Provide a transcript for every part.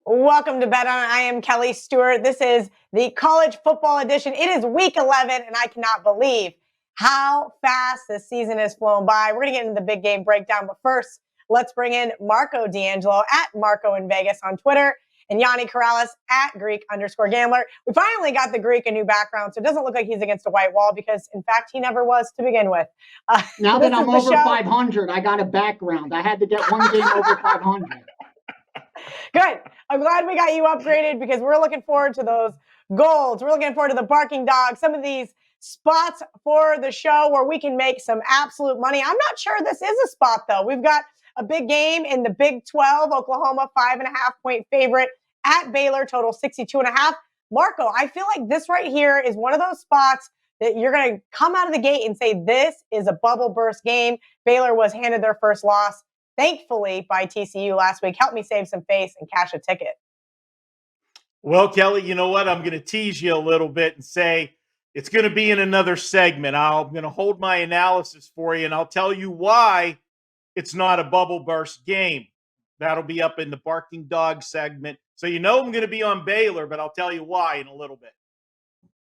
Welcome to Bet On It. I am Kelly Stewart. This is the college football edition. It is week 11, and I cannot believe how fast this season has flown by. We're going to get into the big game breakdown, but first, let's bring in Marco D'Angelo at Marco in Vegas on Twitter and Yanni Corrales at Greek_Gambler. We finally got the Greek a new background, so it doesn't look like he's against a white wall because, in fact, he never was to begin with. Now that I'm over 500, I got a background. I had to get one game over 500. Good. I'm glad we got you upgraded because we're looking forward to those goals. We're looking forward to the barking dog, some of these spots for the show where we can make some absolute money. I'm not sure this is a spot, though. We've got a big game in the Big 12, Oklahoma, 5.5-point favorite at Baylor, total 62.5. Marco, I feel like this right here is one of those spots that you're going to come out of the gate and say, this is a bubble burst game. Baylor was handed their first loss, thankfully, by TCU last week. Help me save some face and cash a ticket. Well, Kelly, you know what? I'm going to tease you a little bit and say it's going to be in another segment. I'm going to hold my analysis for you, and I'll tell you why it's not a bubble burst game. That'll be up in the barking dog segment. So you know I'm going to be on Baylor, but I'll tell you why in a little bit.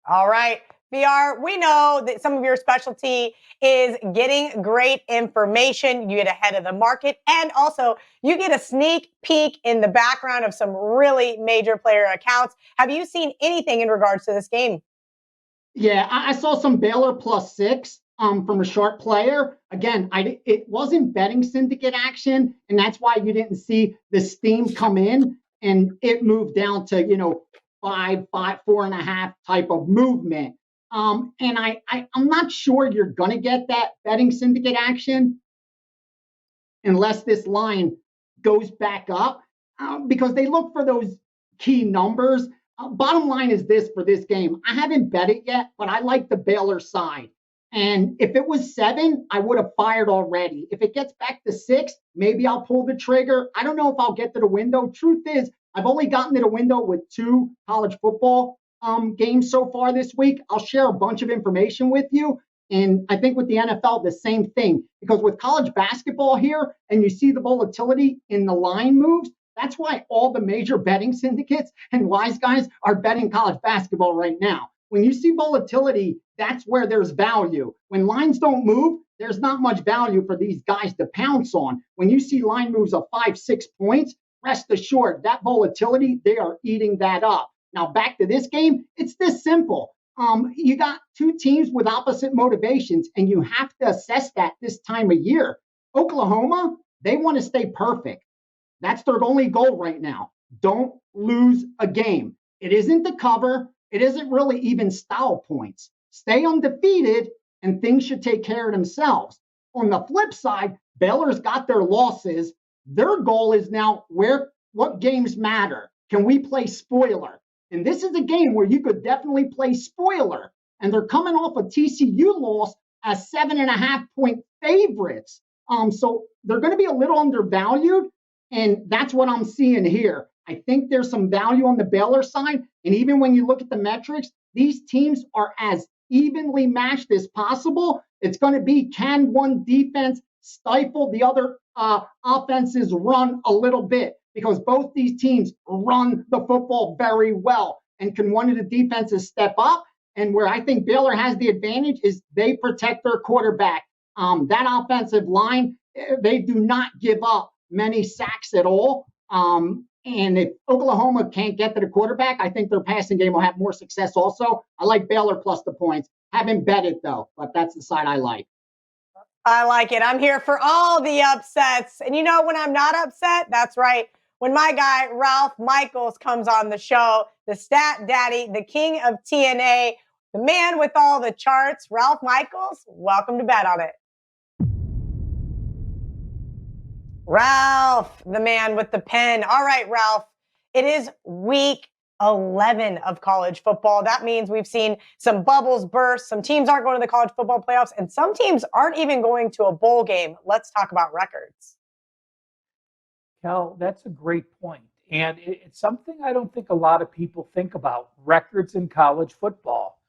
All right. VR, we know that some of your specialty is getting great information. You get ahead of the market, and also you get a sneak peek in the background of some really major player accounts. Have you seen anything in regards to this game? Yeah, I saw some Baylor +6 from a sharp player. Again, it wasn't betting syndicate action, and that's why you didn't see the steam come in and it moved down to 5, 4.5 type of movement. And I'm not sure you're going to get that betting syndicate action unless this line goes back up because they look for those key numbers. Bottom line is this for this game. I haven't bet it yet, but I like the Baylor side. And if it was 7, I would have fired already. If it gets back to 6, maybe I'll pull the trigger. I don't know if I'll get to the window. Truth is, I've only gotten to the window with 2 college football games so far this week. I'll share a bunch of information with you. And I think with the NFL, the same thing. Because with college basketball here, and you see the volatility in the line moves, that's why all the major betting syndicates and wise guys are betting college basketball right now. When you see volatility, that's where there's value. When lines don't move, there's not much value for these guys to pounce on. When you see line moves of 5, 6 points, rest assured that volatility, they are eating that up. Now, back to this game, it's this simple. You got 2 teams with opposite motivations, and you have to assess that this time of year. Oklahoma, they want to stay perfect. That's their only goal right now. Don't lose a game. It isn't the cover. It isn't really even style points. Stay undefeated, and things should take care of themselves. On the flip side, Baylor's got their losses. Their goal is now what games matter? Can we play spoiler? And this is a game where you could definitely play spoiler. And they're coming off a TCU loss as 7.5-point favorites. So they're going to be a little undervalued. And that's what I'm seeing here. I think there's some value on the Baylor side. And even when you look at the metrics, these teams are as evenly matched as possible. It's going to be, can one defense stifle the other offenses run a little bit? Because both these teams run the football very well. And can one of the defenses step up? And where I think Baylor has the advantage is they protect their quarterback. That offensive line, they do not give up many sacks at all. And if Oklahoma can't get to the quarterback, I think their passing game will have more success also. I like Baylor plus the points. Haven't bet it, though, but that's the side I like. I like it. I'm here for all the upsets. And you know when I'm not upset? That's right. When my guy, Ralph Michaels, comes on the show, the stat daddy, the king of TNA, the man with all the charts, Ralph Michaels, welcome to Bet On It. Ralph, the man with the pen. All right, Ralph, it is week 11 of college football. That means we've seen some bubbles burst. Some teams aren't going to the college football playoffs, and some teams aren't even going to a bowl game. Let's talk about records. Cal, that's a great point. And it's something I don't think a lot of people think about, records in college football.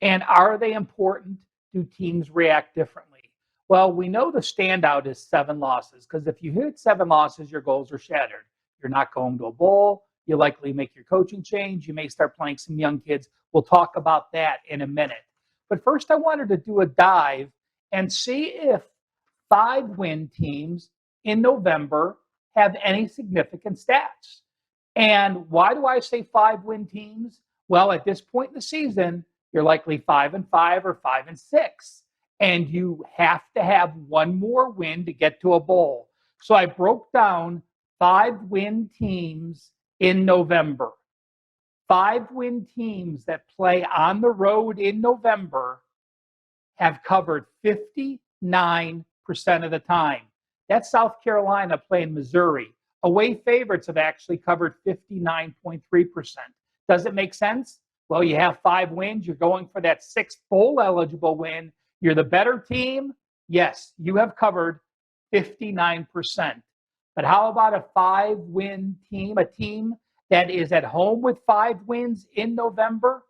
And are they important? Do teams react differently? Well, we know the standout is 7 losses, because if you hit 7 losses, your goals are shattered. You're not going to a bowl. You likely make your coaching change. You may start playing some young kids. We'll talk about that in a minute. But first, I wanted to do a dive and see if 5-win teams in November have any significant stats. And why do I say 5-win teams? Well, at this point in the season, you're likely 5-5 or 5-6. And you have to have one more win to get to a bowl. So I broke down 5-win teams in November. 5-win teams that play on the road in November have covered 59% of the time. That's South Carolina playing Missouri. Away favorites have actually covered 59.3%. Does it make sense? Well, you have 5 wins. You're going for that 6th bowl eligible win. You're the better team. Yes, you have covered 59%. But how about a 5-win team, a team that is at home with 5 wins in November?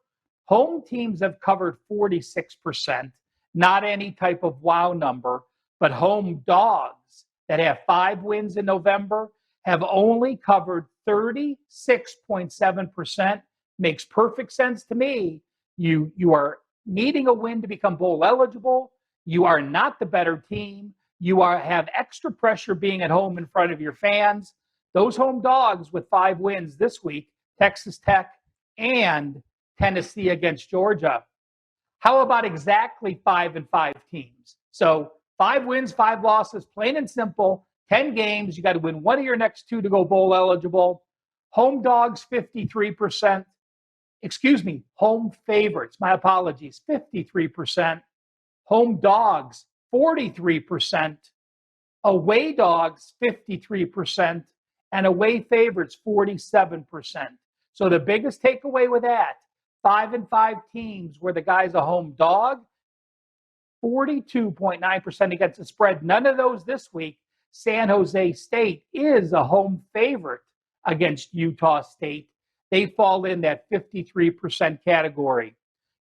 Home teams have covered 46%, not any type of wow number, but home dogs that have 5 wins in November have only covered 36.7%. Makes perfect sense to me. You are needing a win to become bowl eligible. You are not the better team. You have extra pressure being at home in front of your fans. Those home dogs with 5 wins this week, Texas Tech and Tennessee against Georgia. How about exactly 5-5 teams? So 5 wins, 5 losses, plain and simple. 10 games. You got to win one of your next 2 to go bowl eligible. Home dogs, 53%. Excuse me, home favorites. My apologies, 53%. Home dogs, 43%. Away dogs, 53%. And away favorites, 47%. So the biggest takeaway with that, 5-5 teams where the guy's a home dog, 42.9% against the spread. None of those this week. San Jose State is a home favorite against Utah State. They fall in that 53% category.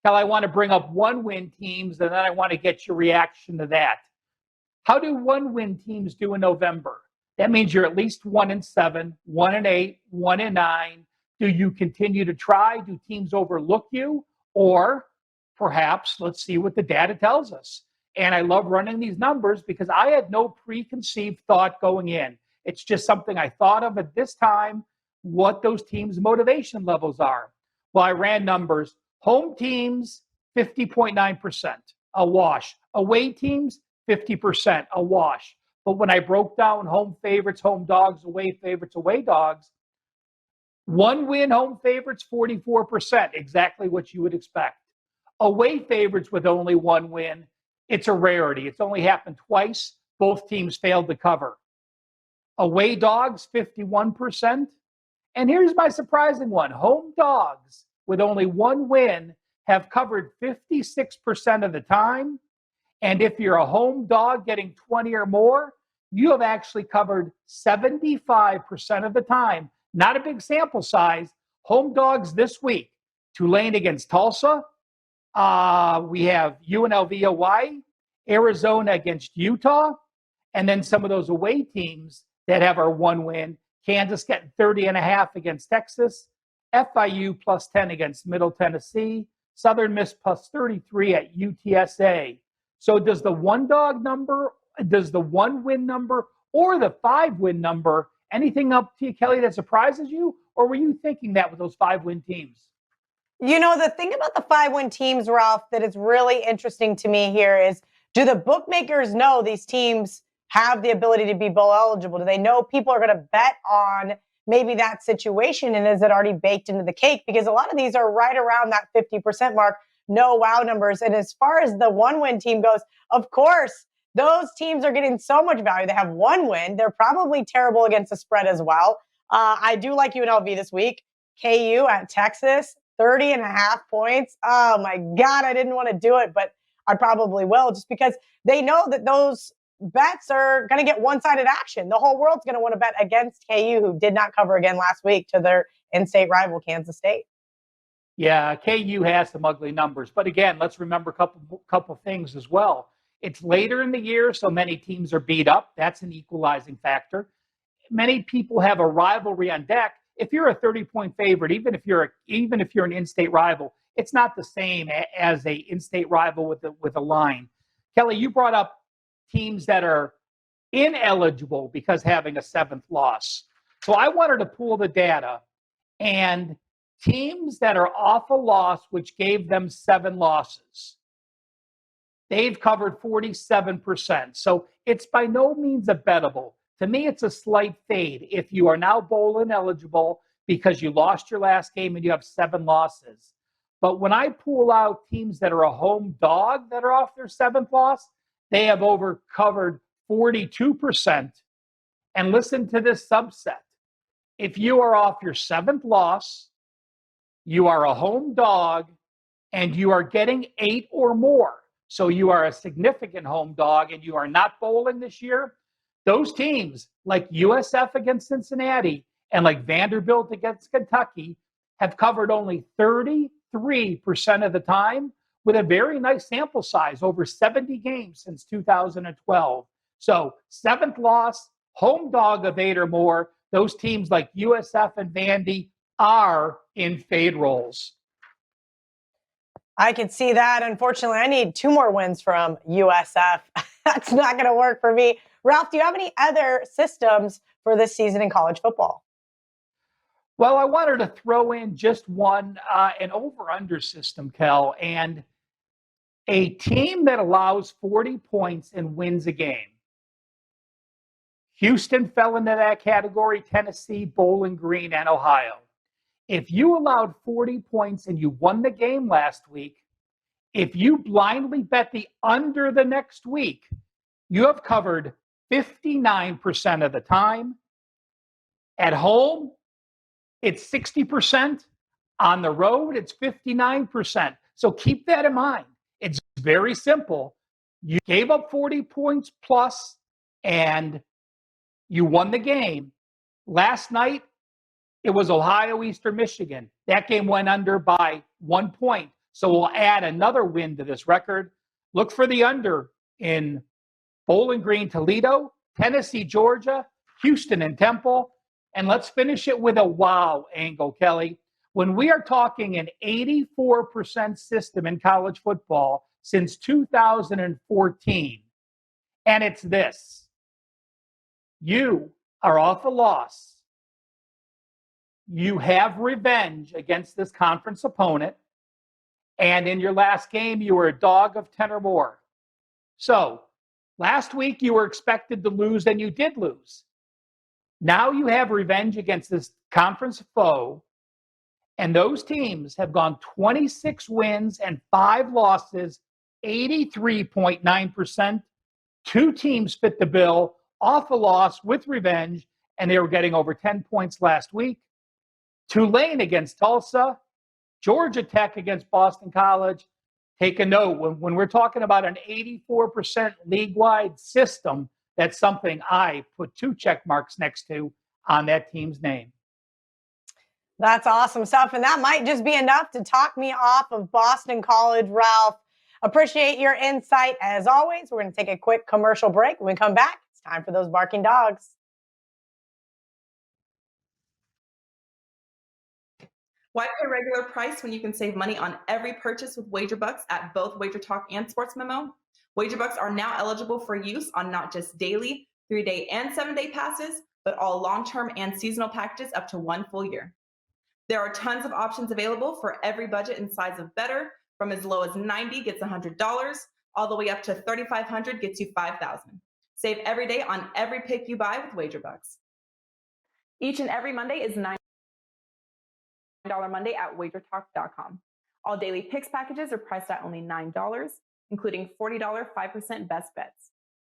Now, I want to bring up 1-win teams, and then I want to get your reaction to that. How do 1-win teams do in November? That means you're at least 1-7, 1-8, 1-9. Do you continue to try? Do teams overlook you? Or perhaps, let's see what the data tells us. And I love running these numbers because I had no preconceived thought going in. It's just something I thought of at this time, what those teams' motivation levels are. Well, I ran numbers. Home teams, 50.9%, a wash. Away teams, 50%, a wash. But when I broke down home favorites, home dogs, away favorites, away dogs, 1-win home favorites, 44%, exactly what you would expect. Away favorites with only 1 win, it's a rarity. It's only happened twice. Both teams failed to cover. Away dogs, 51%. And here's my surprising one. Home dogs with only 1 win have covered 56% of the time. And if you're a home dog getting 20 or more, you have actually covered 75% of the time. Not a big sample size. Home dogs this week. Tulane against Tulsa. We have UNLV Hawaii, Arizona against Utah, and then some of those away teams that have our 1 win. Kansas getting 30.5 against Texas, FIU plus 10 against Middle Tennessee, Southern Miss plus 33 at UTSA. So does the 1 dog number, does the 1 win number, or the 5 win number, anything up to you, Kelly, that surprises you? Or were you thinking that with those 5 win teams? You know, the thing about the 5-win teams, Ralph, that is really interesting to me here is, do the bookmakers know these teams have the ability to be bowl eligible? Do they know people are going to bet on maybe that situation? And is it already baked into the cake? Because a lot of these are right around that 50% mark, no wow numbers. And as far as the 1-win team goes, of course, those teams are getting so much value. They have 1 win. They're probably terrible against the spread as well. I do like UNLV this week. KU at Texas, 30.5 points. Oh my God, I didn't want to do it, but I probably will, just because they know that those bets are going to get one-sided action. The whole world's going to want to bet against KU, who did not cover again last week to their in-state rival, Kansas State. Yeah, KU has some ugly numbers. But again, let's remember a couple things as well. It's later in the year, so many teams are beat up. That's an equalizing factor. Many people have a rivalry on deck. if you're a 30-point favorite, even if you're an in-state rival, it's not the same as a in-state rival with a line. Kelly, you brought up teams that are ineligible because having a 7th loss. So I wanted to pull the data, and teams that are off a loss, which gave them 7 losses, they've covered 47%. So it's by no means a bettable. To me, it's a slight fade if you are now bowl ineligible because you lost your last game and you have 7 losses. But when I pull out teams that are a home dog that are off their 7th loss, they have covered 42%. And listen to this subset. If you are off your 7th loss, you are a home dog, and you are getting 8 or more, so you are a significant home dog and you are not bowling this year, those teams like USF against Cincinnati and like Vanderbilt against Kentucky have covered only 33% of the time with a very nice sample size, over 70 games since 2012. So 7th loss, home dog of 8 or more, those teams like USF and Vandy are in fade rolls. I can see that. Unfortunately, I need 2 more wins from USF. That's not going to work for me. Ralph, do you have any other systems for this season in college football? Well, I wanted to throw in just one, an over-under system, Kel, and a team that allows 40 points and wins a game. Houston fell into that category, Tennessee, Bowling Green, and Ohio. If you allowed 40 points and you won the game last week, if you blindly bet the under the next week, you have covered 59% of the time. At home, it's 60%. On the road, it's 59%. So keep that in mind. It's very simple. You gave up 40 points plus, and you won the game. Last night, it was Ohio, Eastern Michigan. That game went under by 1 point. So we'll add another win to this record. Look for the under in Bowling Green, Toledo, Tennessee, Georgia, Houston, and Temple. And let's finish it with a wow angle, Kelly. When we are talking an 84% system in college football since 2014, and it's this: you are off a loss. You have revenge against this conference opponent. And in your last game, you were a dog of 10 or more. So last week, you were expected to lose, and you did lose. Now you have revenge against this conference foe. And those teams have gone 26 wins and 5 losses, 83.9%. 2 teams fit the bill, off a loss with revenge, and they were getting over 10 points last week. Tulane against Tulsa, Georgia Tech against Boston College. Take a note, when we're talking about an 84% league-wide system, that's something I put 2 check marks next to on that team's name. That's awesome stuff. And that might just be enough to talk me off of Boston College, Ralph. Appreciate your insight. As always, we're going to take a quick commercial break. When we come back, it's time for those barking dogs. Why pay regular price when you can save money on every purchase with WagerBucks at both WagerTalk and Sports Memo? WagerBucks are now eligible for use on not just daily, 3-day, and 7-day passes, but all long-term and seasonal packages up to 1 full year. There are tons of options available for every budget and size of bettor, from as low as $90 gets $100, all the way up to $3,500 gets you $5,000. Save every day on every pick you buy with WagerBucks. Each and every Monday is $9 Monday at WagerTalk.com. All daily picks packages are priced at only $9, including $40 5% best bets.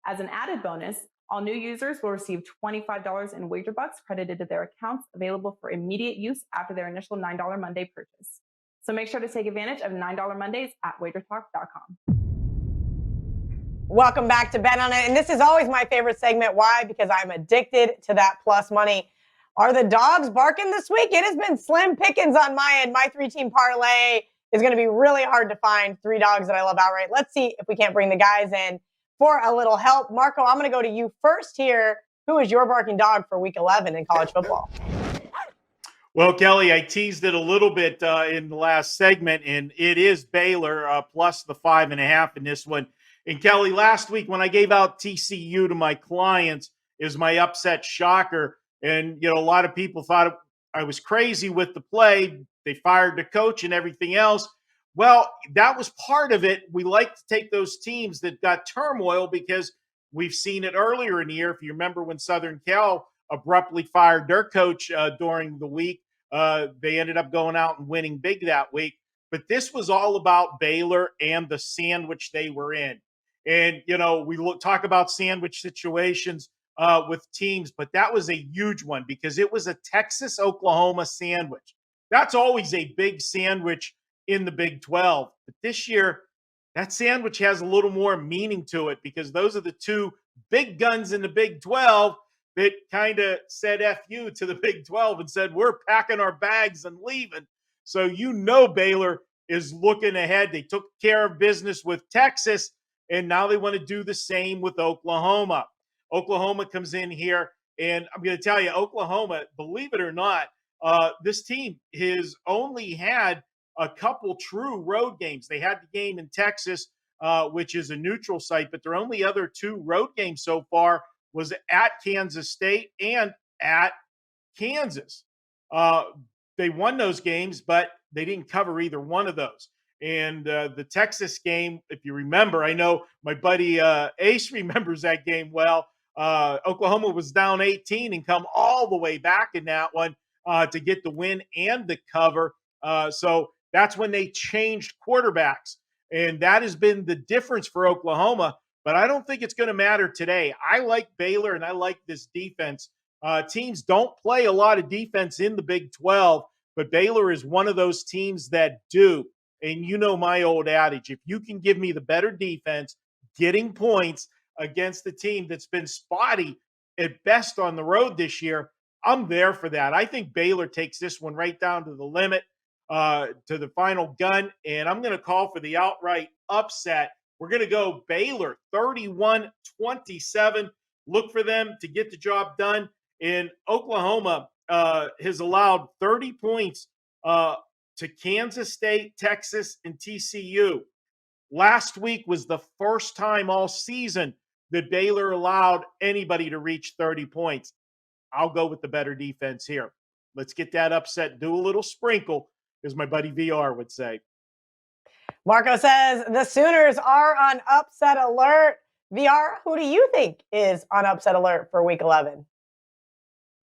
As an added bonus, all new users will receive $25 in WagerBucks credited to their accounts, available for immediate use after their initial $9 Monday purchase. So make sure to take advantage of $9 Mondays at WagerTalk.com. Welcome back to Bet On It. And this is always my favorite segment. Why? Because I'm addicted to that plus money. Are the dogs barking this week? It has been slim pickings on my end. My 3-team parlay is going to be really hard to find 3 dogs that I love outright. Let's see if we can't bring the guys in for a little help. Marco, I'm going to go to you first here. Who is your barking dog for week 11 in college football? Well, Kelly, I teased it a little bit in the last segment, and it is Baylor plus the 5.5 in this one. And Kelly, last week when I gave out TCU to my clients is my upset shocker. And, a lot of people thought I was crazy with the play. They fired the coach and everything else. Well, that was part of it. We like to take those teams that got turmoil because we've seen it earlier in the year. If you remember when Southern Cal abruptly fired their coach during the week, they ended up going out and winning big that week. But this was all about Baylor and the sandwich they were in. And, we talk about sandwich situations with teams, but that was a huge one because it was a Texas-Oklahoma sandwich. That's always a big sandwich in the Big 12. But this year, that sandwich has a little more meaning to it because those are the two big guns in the Big 12 that kind of said F you to the Big 12 and said, we're packing our bags and leaving. So Baylor is looking ahead. They took care of business with Texas, and now they want to do the same with Oklahoma. Oklahoma comes in here, and I'm going to tell you, Oklahoma, believe it or not, this team has only had a couple true road games. They had the game in Texas, which is a neutral site, but their only other two road games so far was at Kansas State and at Kansas. They won those games, but they didn't cover either one of those. And the Texas game, if you remember, I know my buddy Ace remembers that game well. Oklahoma was down 18 and come all the way back in that one to get the win and the cover. So that's when they changed quarterbacks. And that has been the difference for Oklahoma. But I don't think it's going to matter today. I like Baylor, and I like this defense. Teams don't play a lot of defense in the Big 12, but Baylor is one of those teams that do. And my old adage, if you can give me the better defense, getting points against the team that's been spotty at best on the road this year, I'm there for that. I think Baylor takes this one right down to the limit, to the final gun, and I'm going to call for the outright upset. We're going to go Baylor 31-27. Look for them to get the job done. And Oklahoma has allowed 30 points to Kansas State, Texas, and TCU. Last week was the first time all season that Baylor allowed anybody to reach 30 points. I'll go with the better defense here. Let's get that upset. Do a little sprinkle, as my buddy VR would say. Marco says the Sooners are on upset alert. VR, who do you think is on upset alert for Week 11?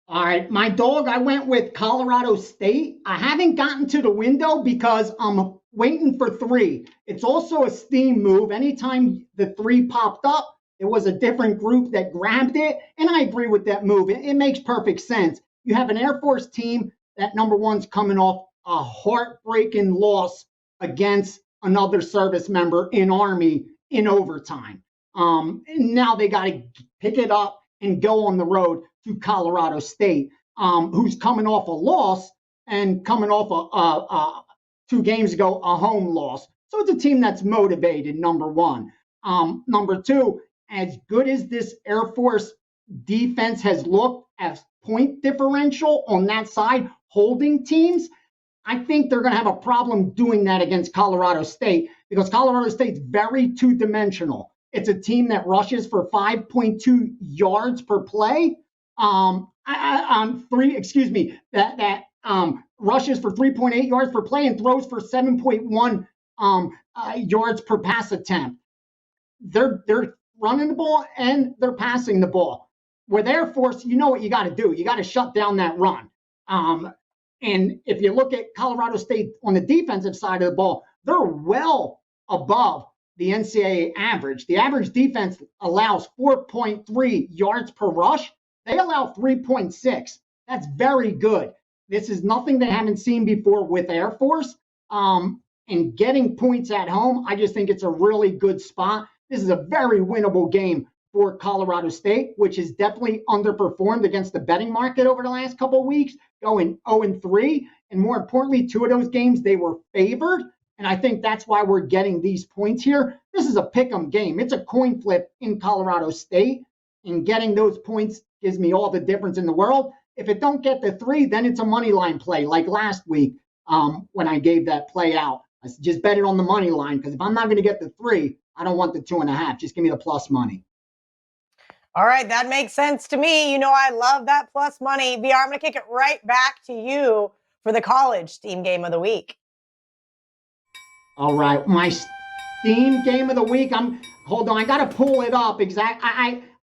All right, my dog, I went with Colorado State. I haven't gotten to the window because I'm waiting for 3. It's also a steam move. Anytime the 3 popped up, it was a different group that grabbed it, and I agree with that move. It makes perfect sense. You have an Air Force team that, number one's coming off a heartbreaking loss against another service member in Army in overtime. Now they got to pick it up and go on the road to Colorado State, who's coming off a loss and coming off 2 games ago, a home loss. So it's a team that's motivated, number one. Number two, as good as this Air Force defense has looked as point differential on that side, holding teams, I think they're going to have a problem doing that against Colorado State because Colorado State's very two-dimensional. It's a team that rushes for 5.2 yards per play. Rushes for 3.8 yards per play and throws for 7.1 yards per pass attempt. They're running the ball and they're passing the ball. With Air Force, you know what you got to do. You got to shut down that run. And if you look at Colorado State on the defensive side of the ball, they're well above the NCAA average. The average defense allows 4.3 yards per rush. They allow 3.6. That's very good. This is nothing they haven't seen before with Air Force. And getting points at home, I just think it's a really good spot. This is a very winnable game for Colorado State, which has definitely underperformed against the betting market over the last couple of weeks, going 0-3. And more importantly, 2 of those games, they were favored. And I think that's why we're getting these points here. This is a pick'em game. It's a coin flip in Colorado State. And getting those points gives me all the difference in the world. if it don't get the 3, then it's a money line play like last week when I gave that play out. I just bet it on the money line because if I'm not going to get the 3, I don't want the 2.5. Just give me the plus money. All right, that makes sense to me. You know, I love that plus money. VR, I'm going to kick it right back to you for the college Steam game of the week. All right, my Steam game of the week. Hold on, I got to pull it up.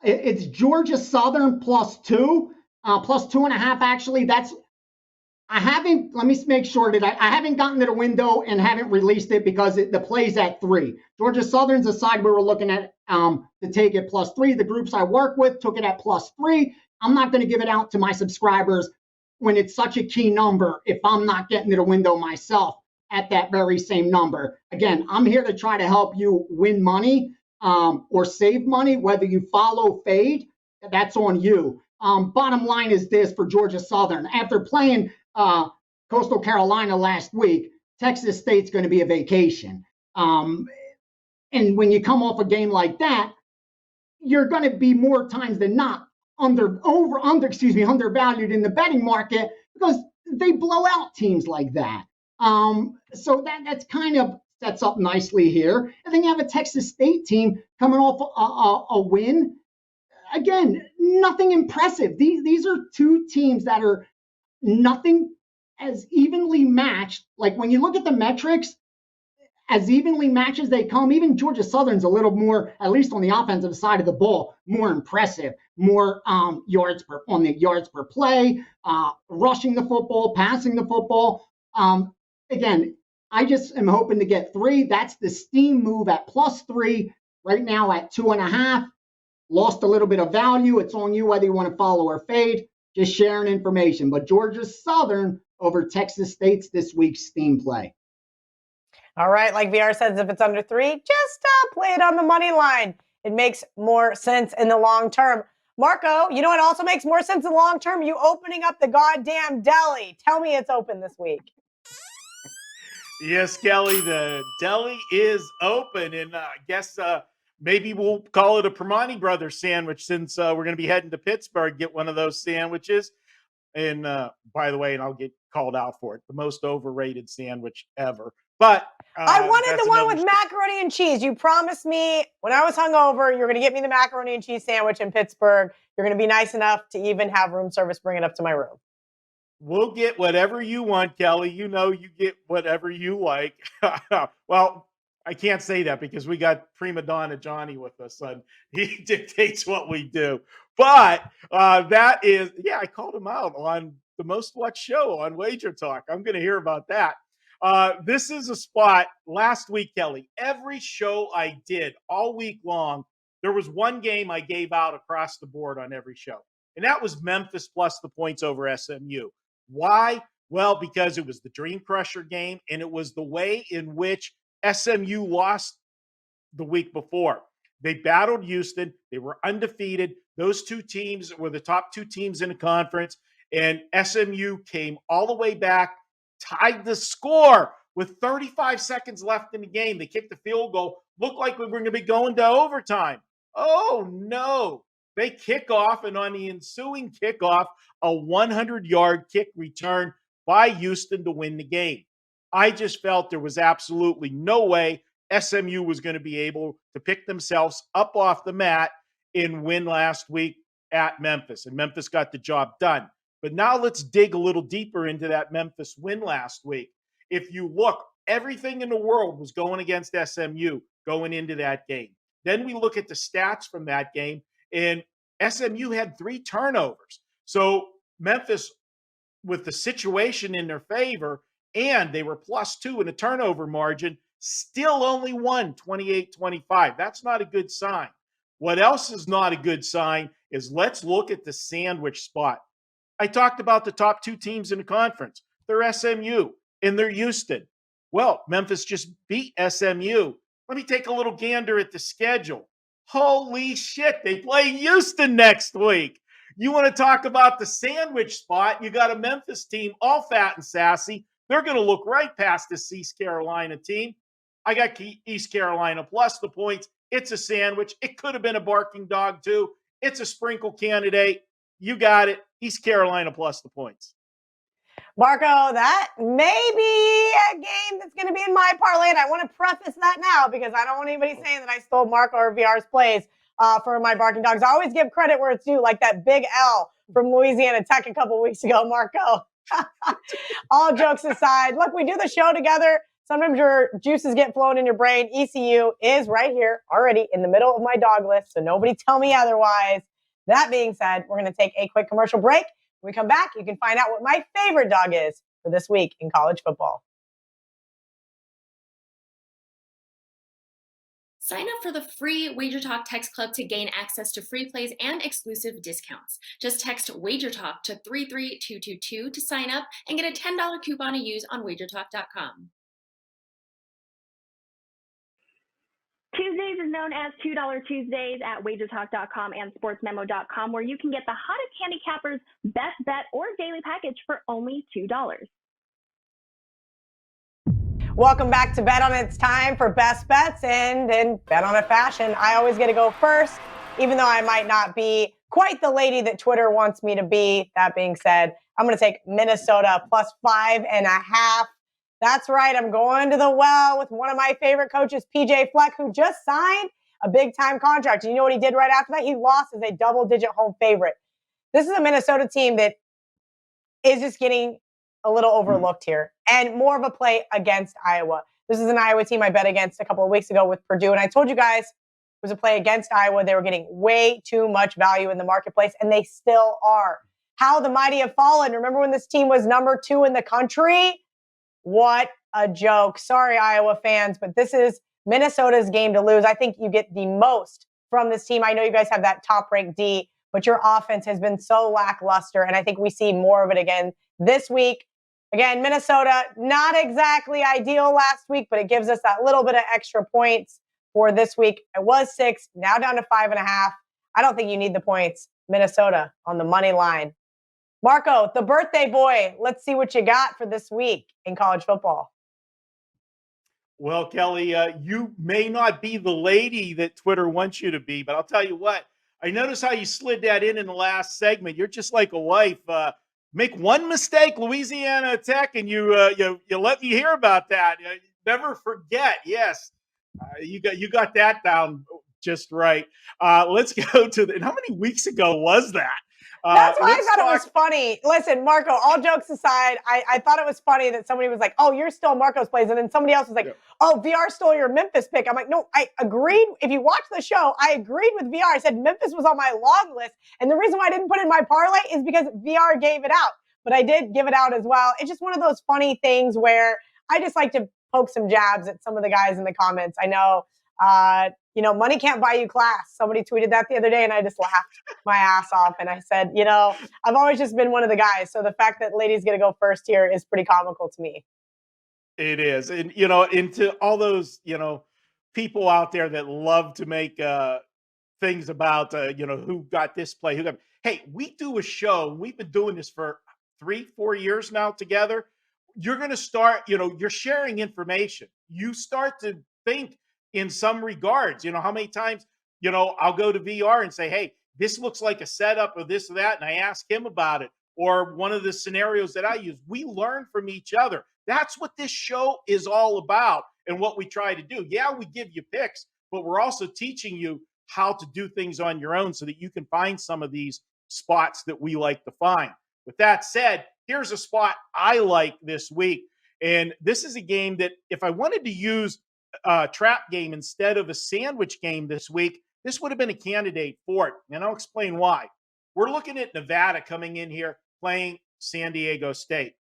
It's Georgia Southern +2, +2.5. Actually, let me make sure that I haven't gotten to the window and haven't released it because the play's at 3. Georgia Southern's the side we were looking at to take it +3. The groups I work with took it at +3. I'm not going to give it out to my subscribers when it's such a key number if I'm not getting to the window myself at that very same number. Again, I'm here to try to help you win money or save money, whether you follow fade, that's on you. Bottom line is this for Georgia Southern. After playing Coastal Carolina last week, Texas State's going to be a vacation. And when you come off a game like that, you're going to be more times than not undervalued in the betting market because they blow out teams like that. So that's kind of sets up nicely here. And then you have a Texas State team coming off a win. Again, nothing impressive. These are two teams that are nothing as evenly matched. Like when you look at the metrics, as evenly matched as they come, even Georgia Southern's a little more, at least on the offensive side of the ball, more impressive, more yards per play, rushing the football, passing the football. Again, I just am hoping to get 3. That's the Steam move at +3. Right now at 2.5. Lost a little bit of value. It's on you whether you want to follow or fade. Just sharing information. But Georgia Southern over Texas State's this week's Steam play. All right, like VR says, if it's under 3, just play it on the money line. It makes more sense in the long term. Marco, you know what also makes more sense in the long term? You opening up the goddamn deli. Tell me it's open this week. Yes, Kelly, the deli is open, and I guess maybe we'll call it a Permani Brothers sandwich since we're going to be heading to Pittsburgh, get one of those sandwiches. And by the way, and I'll get called out for it, the most overrated sandwich ever. But I wanted the one with macaroni and cheese. You promised me when I was hungover, you're going to get me the macaroni and cheese sandwich in Pittsburgh. You're going to be nice enough to even have room service bring it up to my room. We'll get whatever you want, Kelly. You know you get whatever you like. Well, I can't say that because we got prima donna Gianni with us, and he dictates what we do. But that is, I called him out on the most watched show on WagerTalk. I'm going to hear about that. This is a spot last week, Kelly. Every show I did all week long, there was one game I gave out across the board on every show, and that was Memphis plus the points over SMU. Why? Well, because it was the Dream Crusher game, and it was the way in which SMU lost the week before. They battled Houston. They were undefeated. Those two teams were the top 2 teams in the conference, and SMU came all the way back, tied the score with 35 seconds left in the game. They kicked the field goal. Looked like we were going to be going to overtime. Oh, no. They kick off, and on the ensuing kickoff, a 100-yard kick return by Houston to win the game. I just felt there was absolutely no way SMU was going to be able to pick themselves up off the mat and win last week at Memphis, and Memphis got the job done. But now let's dig a little deeper into that Memphis win last week. If you look, everything in the world was going against SMU going into that game. Then we look at the stats from that game, and SMU had 3 turnovers. So Memphis, with the situation in their favor, and they were +2 in the turnover margin, still only won 28-25. That's not a good sign. What else is not a good sign is let's look at the sandwich spot. I talked about the top 2 teams in the conference. They're SMU and they're Houston. Well, Memphis just beat SMU. Let me take a little gander at the schedule. Holy shit, they play Houston next week. You want to talk about the sandwich spot? You got a Memphis team all fat and sassy. They're going to look right past this East Carolina team. I got East Carolina plus the points. It's a sandwich. It could have been a barking dog too. It's a sprinkle candidate. You got it. East Carolina plus the points. Marco, that may be a game that's going to be in my parlay, and I want to preface that now because I don't want anybody saying that I stole Marco or VR's plays for my Barking Dogs. I always give credit where it's due, like that big L from Louisiana Tech a couple weeks ago, Marco. All jokes aside, look, we do the show together. Sometimes your juices get flowing in your brain. ECU is right here already in the middle of my dog list, so nobody tell me otherwise. That being said, we're going to take a quick commercial break. When we come back, you can find out what my favorite dog is for this week in college football. Sign up for the free WagerTalk text club to gain access to free plays and exclusive discounts. Just text WagerTalk to 33222 to sign up and get a $10 coupon to use on WagerTalk.com. Tuesdays is known as $2 Tuesdays at WagerTalk.com and SportsMemo.com, where you can get the hottest handicappers' best bet or daily package for only $2. Welcome back to Bet On It. It's time for Best Bets, and in Bet On It fashion, I always get to go first, even though I might not be quite the lady that Twitter wants me to be. That being said, I'm going to take Minnesota plus 5.5. That's right. I'm going to the well with one of my favorite coaches, PJ Fleck, who just signed a big-time contract. And you know what he did right after that? He lost as a double-digit home favorite. This is a Minnesota team that is just getting a little overlooked here and more of a play against Iowa. This is an Iowa team I bet against a couple of weeks ago with Purdue. And I told you guys it was a play against Iowa. They were getting way too much value in the marketplace, and they still are. How the mighty have fallen. Remember when this team was number 2 in the country? What a joke. Sorry, Iowa fans, but this is Minnesota's game to lose. I think you get the most from this team. I know you guys have that top-ranked D, but your offense has been so lackluster, and I think we see more of it again this week. Again, Minnesota, not exactly ideal last week, but it gives us that little bit of extra points for this week. It was 6, now down to 5.5. I don't think you need the points. Minnesota on the money line. Marco, the birthday boy, let's see what you got for this week in college football. Well, Kelly, you may not be the lady that Twitter wants you to be, but I'll tell you what. I noticed how you slid that in the last segment. You're just like a wife. Make one mistake, Louisiana Tech, and you let me hear about that. Never forget. Yes, you got that down just right. Let's go to and how many weeks ago was that? That's why I thought it was funny. Listen, Marco, all jokes aside, I thought it was funny that somebody was like, oh, you're still Marco's plays. And then somebody else was like, oh, VR stole your Memphis pick. I'm like, no, I agreed. If you watch the show, I agreed with VR. I said Memphis was on my long list. And the reason why I didn't put it in my parlay is because VR gave it out. But I did give it out as well. It's just one of those funny things where I just like to poke some jabs at some of the guys in the comments. I know, money can't buy you class. Somebody tweeted that the other day and I just laughed my ass off. And I said, I've always just been one of the guys. So the fact that ladies get to go first here is pretty comical to me. It is. And, into all those, people out there that love to make things about, who got this play, who got. Hey, we do a show. We've been doing this for 3-4 years now together. You're going to start, you're sharing information. You start to think in some regards, how many times, I'll go to VR and say, hey, this looks like a setup or this or that. And I ask him about it or one of the scenarios that I use. We learn from each other. That's what this show is all about and what we try to do. Yeah, we give you picks, but we're also teaching you how to do things on your own so that you can find some of these spots that we like to find. With that said, here's a spot I like this week. And this is a game that if I wanted to use a trap game instead of a sandwich game this week, this would have been a candidate for it. And I'll explain why. We're looking at Nevada coming in here playing San Diego State.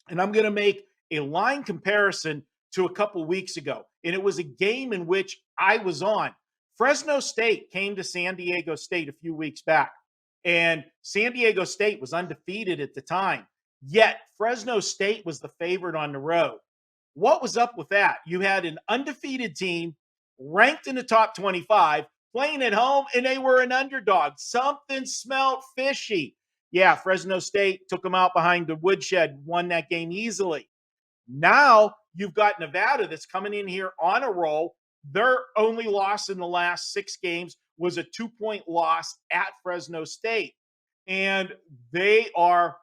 And I'm going to make a line comparison to a couple weeks ago. And it was a game in which I was on. Fresno State came to San Diego State a few weeks back. And San Diego State was undefeated at the time. Yet Fresno State was the favorite on the road. What was up with that? You had an undefeated team ranked in the top 25, playing at home, and they were an underdog. Something smelled fishy. Yeah, Fresno State took them out behind the woodshed, won that game easily. Now you've got Nevada that's coming in here on a roll. Their only loss in the last 6 games was a 2-point loss at Fresno State. and they are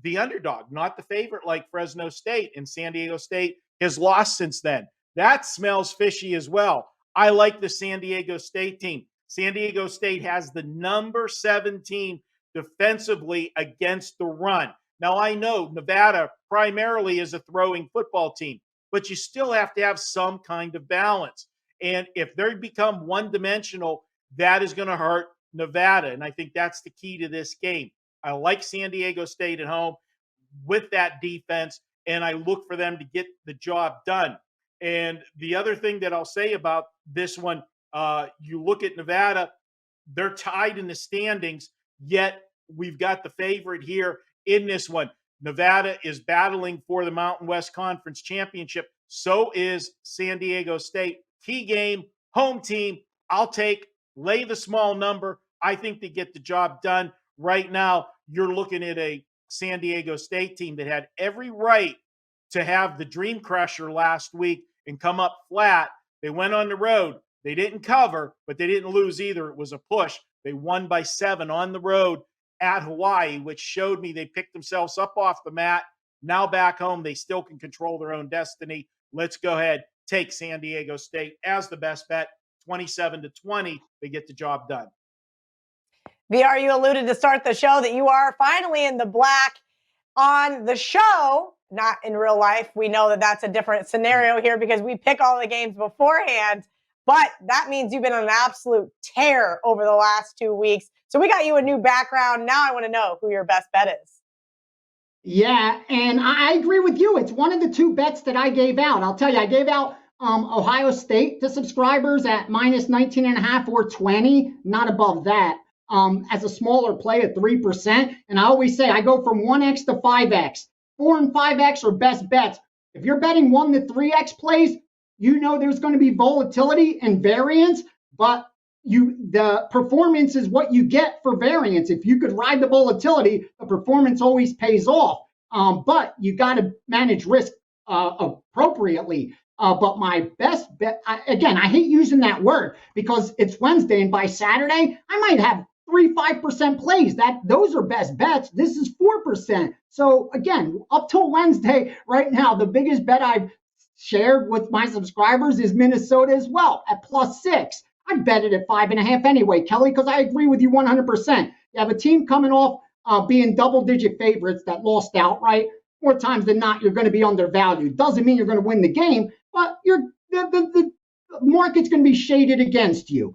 the underdog, not the favorite like Fresno State, and San Diego State has lost since then. That smells fishy as well. I like the San Diego State team. San Diego State has the number 7 team defensively against the run. Now, I know Nevada primarily is a throwing football team, but you still have to have some kind of balance. And if they become one-dimensional, that is going to hurt Nevada. And I think that's the key to this game. I like San Diego State at home with that defense, and I look for them to get the job done. And the other thing that I'll say about this one, you look at Nevada, they're tied in the standings, yet we've got the favorite here in this one. Nevada is battling for the Mountain West Conference Championship. So is San Diego State. Key game, home team. I'll lay the small number. I think they get the job done. Right now, you're looking at a San Diego State team that had every right to have the dream crusher last week and come up flat. They went on the road. They didn't cover, but they didn't lose either. It was a push. They won by 7 on the road at Hawaii, which showed me they picked themselves up off the mat. Now back home, they still can control their own destiny. Let's go ahead, take San Diego State as the best bet. 27-20, they get the job done. VR, you alluded to start the show that you are finally in the black on the show, not in real life. We know that that's a different scenario here because we pick all the games beforehand, but that means you've been on an absolute tear over the last 2 weeks. So we got you a new background. Now I want to know who your best bet is. Yeah, and I agree with you. It's one of the 2 bets that I gave out. I'll tell you, I gave out Ohio State to subscribers at minus 19.5 or 20, not above that. As a smaller play at 3%. And I always say I go from 1x to 5x. 4 and 5x are best bets. If you're betting 1 to 3x plays, you know there's going to be volatility and variance, but the performance is what you get for variance. If you could ride the volatility, the performance always pays off. But you got to manage risk appropriately. But my best bet, again, I hate using that word because it's Wednesday, and by Saturday, I might have 3-5% plays. Those are best bets. This is 4%. So again, up till Wednesday, right now, the biggest bet I've shared with my subscribers is Minnesota as well at +6. I bet it at 5.5 anyway, Kelly, because I agree with you 100%. You have a team coming off being double-digit favorites that lost outright. More times than not, you're going to be undervalued. Doesn't mean you're going to win the game, but the market's going to be shaded against you.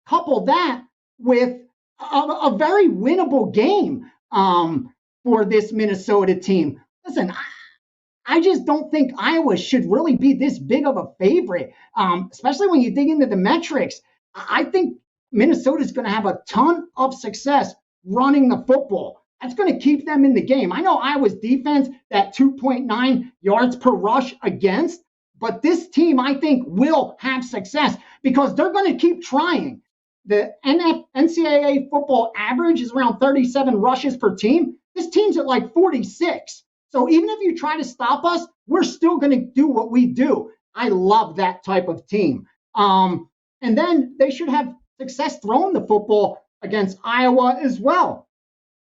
Couple that with a very winnable game for this Minnesota team. Listen, I just don't think Iowa should really be this big of a favorite, especially when you dig into the metrics. I think Minnesota's going to have a ton of success running the football. That's going to keep them in the game. I know Iowa's defense, that 2.9 yards per rush against, but this team, I think, will have success because they're going to keep trying. The NCAA football average is around 37 rushes per team. This team's at like 46. So even if you try to stop us, we're still going to do what we do. I love that type of team. And then they should have success throwing the football against Iowa as well.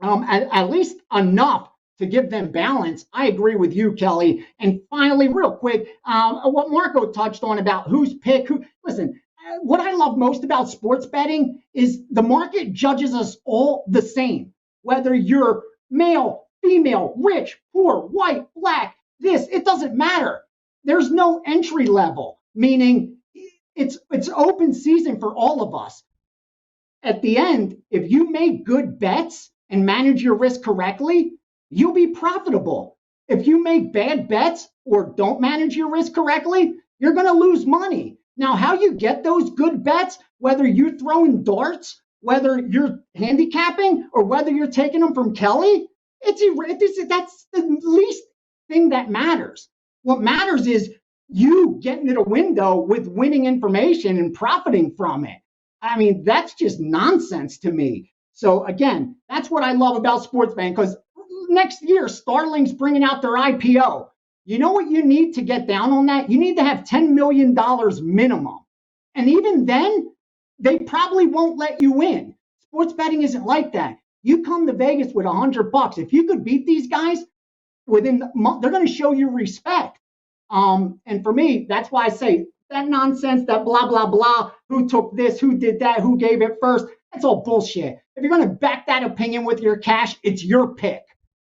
At least enough to give them balance. I agree with you, Kelly. And finally, real quick, what Marco touched on about who's pick. Listen, what I love most about sports betting is the market judges us all the same. Whether you're male, female, rich, poor, white, black, it doesn't matter. There's no entry level, meaning it's open season for all of us. At the end, if you make good bets and manage your risk correctly, you'll be profitable. If you make bad bets or don't manage your risk correctly, you're going to lose money. Now, how you get those good bets, whether you're throwing darts, whether you're handicapping, or whether you're taking them from Kelly, that's the least thing that matters. What matters is you getting in a window with winning information and profiting from it. I mean, that's just nonsense to me. So again, that's what I love about sports betting, because next year, Starling's bringing out their IPO. You know what you need to get down on that? You need to have $10 million minimum. And even then, they probably won't let you in. Sports betting isn't like that. You come to Vegas with $100. If you could beat these guys within the month, they're going to show you respect. And for me, that's why I say that nonsense, that blah, blah, blah, who took this, who did that, who gave it first, that's all bullshit. If you're going to back that opinion with your cash, it's your pick.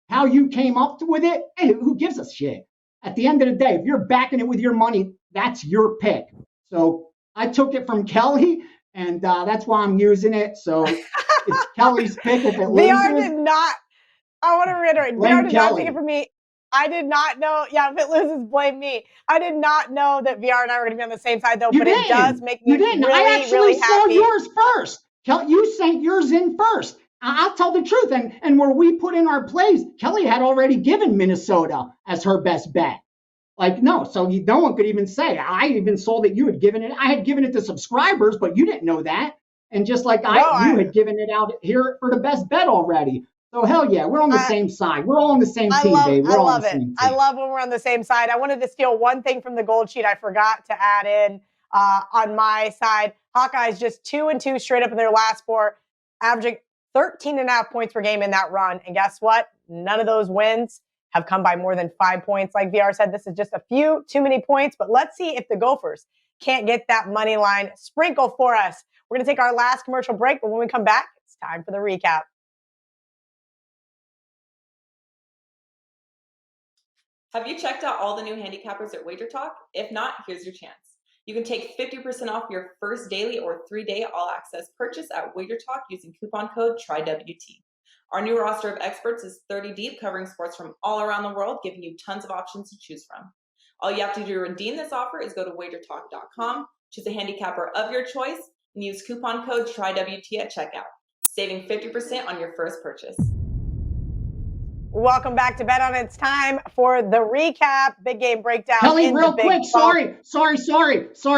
How you came up with it, hey, who gives a shit? At the end of the day, if you're backing it with your money, that's your pick. So I took it from Kelly, and that's why I'm using it. So it's Kelly's pick. If it loses, VR did not. I want to reiterate. VR did not take it from me. I did not know. Yeah, if it loses, blame me. I did not know that VR and I were going to be on the same side, though. It does make me really, I actually really saw happy. yours first. You sent yours in first. I'll tell the truth. And where we put in our plays, Kelly had already given Minnesota as her best bet. Like, no, so no one could even say. I even saw that you had given it. I had given it to subscribers, but you didn't know that. And just like you had given it out here for the best bet already. So hell yeah, we're on the same side. We're all on the same team, babe. I love it. I love when we're on the same side. I wanted to steal one thing from the gold sheet I forgot to add in on my side. Hawkeyes just 2-2 straight up in their last 4, averaging 13.5 points per game in that run. And guess what? None of those wins have come by more than 5 points. Like VR said, this is just a few too many points. But let's see if the Gophers can't get that money line sprinkle for us. We're going to take our last commercial break. But when we come back, it's time for the recap. Have you checked out all the new handicappers at WagerTalk? If not, here's your chance. You can take 50% off your first daily or 3-day all-access purchase at WagerTalk using coupon code TRYWT. Our new roster of experts is 30 deep, covering sports from all around the world, giving you tons of options to choose from. All you have to do to redeem this offer is go to WagerTalk.com, choose a handicapper of your choice, and use coupon code TRYWT at checkout, saving 50% on your first purchase. Welcome back to Bet On. It's time for the recap, big game breakdown. Kelly, real quick, sorry.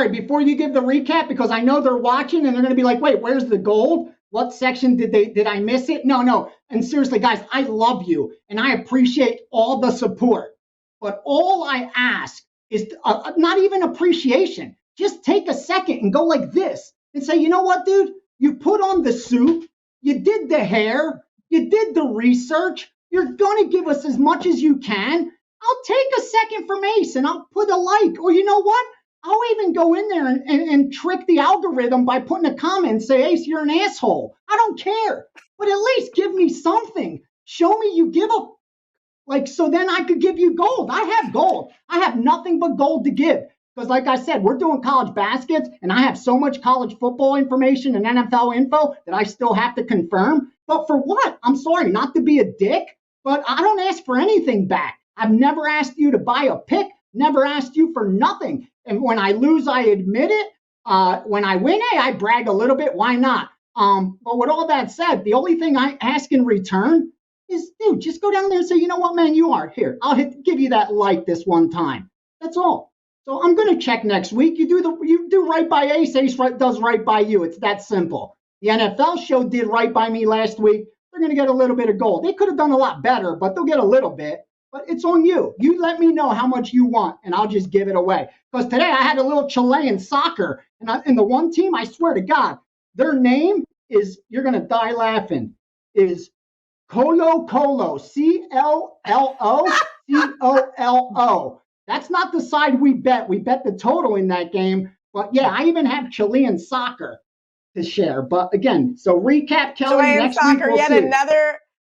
Before you give the recap, because I know they're watching and they're going to be like, wait, where's the gold? What section did I miss it? No. And seriously, guys, I love you and I appreciate all the support. But all I ask is not even appreciation. Just take a second and go like this and say, you know what, dude? You put on the suit, you did the hair, you did the research. You're going to give us as much as you can. I'll take a second from Ace and I'll put a like. Or you know what? I'll even go in there and trick the algorithm by putting a comment and say, Ace, you're an asshole. I don't care. But at least give me something. Show me you give a, like, so then I could give you gold. I have gold. I have nothing but gold to give. Because like I said, we're doing college baskets and I have so much college football information and NFL info that I still have to confirm. But for what? I'm sorry, not to be a dick. But I don't ask for anything back. I've never asked you to buy a pick, never asked you for nothing. And when I lose, I admit it. When I win, hey, I brag a little bit. Why not? But with all that said, the only thing I ask in return is, dude, just go down there and say, you know what, man, you are. Here, I'll give you that like this one time. That's all. So I'm going to check next week. You do right by Ace. Ace does right by you. It's that simple. The NFL show did right by me last week. They're going to get a little bit of gold. They could have done a lot better, but they'll get a little bit. But it's on you. You let me know how much you want, and I'll just give it away. Because today I had a little Chilean soccer, and the one team, I swear to God, their name is, you're going to die laughing, is Colo Colo, CLLO. That's not the side we bet. We bet the total in that game. But yeah, I even have Chilean soccer to share. But again, so recap, Kelly. Chilean next soccer, week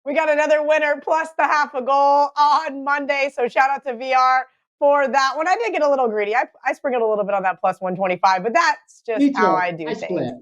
we got another winner plus the half a goal on Monday. So shout out to VR for that one. I did get a little greedy. I sprinkled a little bit on that plus 125, but that's just how I do things. Split.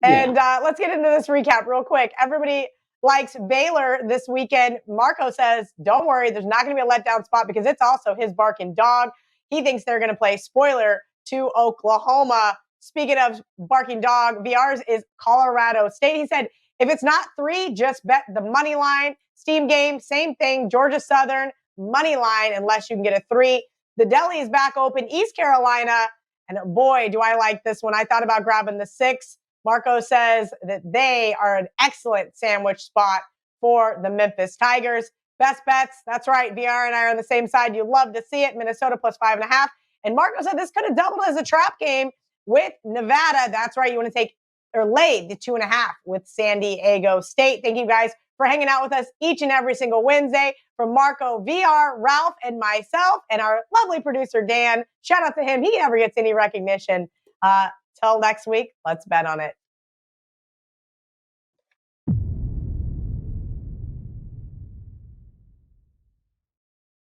And let's get into this recap real quick. Everybody likes Baylor this weekend. Marco says, don't worry, there's not going to be a letdown spot because it's also his barking dog. He thinks they're going to play spoiler to Oklahoma. Speaking of barking dog, VR's is Colorado State. He said, if it's not 3, just bet the money line. Steam game, same thing. Georgia Southern, money line, unless you can get a 3. The deli is back open, East Carolina. And boy, do I like this one. I thought about grabbing the 6. Marco says that they are an excellent sandwich spot for the Memphis Tigers. Best bets. That's right. VR and I are on the same side. You love to see it. Minnesota plus 5.5. And Marco said this could have doubled as a trap game with Nevada. That's right. You want to take laid the 2.5 with San Diego State. Thank you guys for hanging out with us each and every single Wednesday. From Marco, VR, Ralph, and myself, and our lovely producer, Dan. Shout out to him. He never gets any recognition. Till next week, let's bet on it.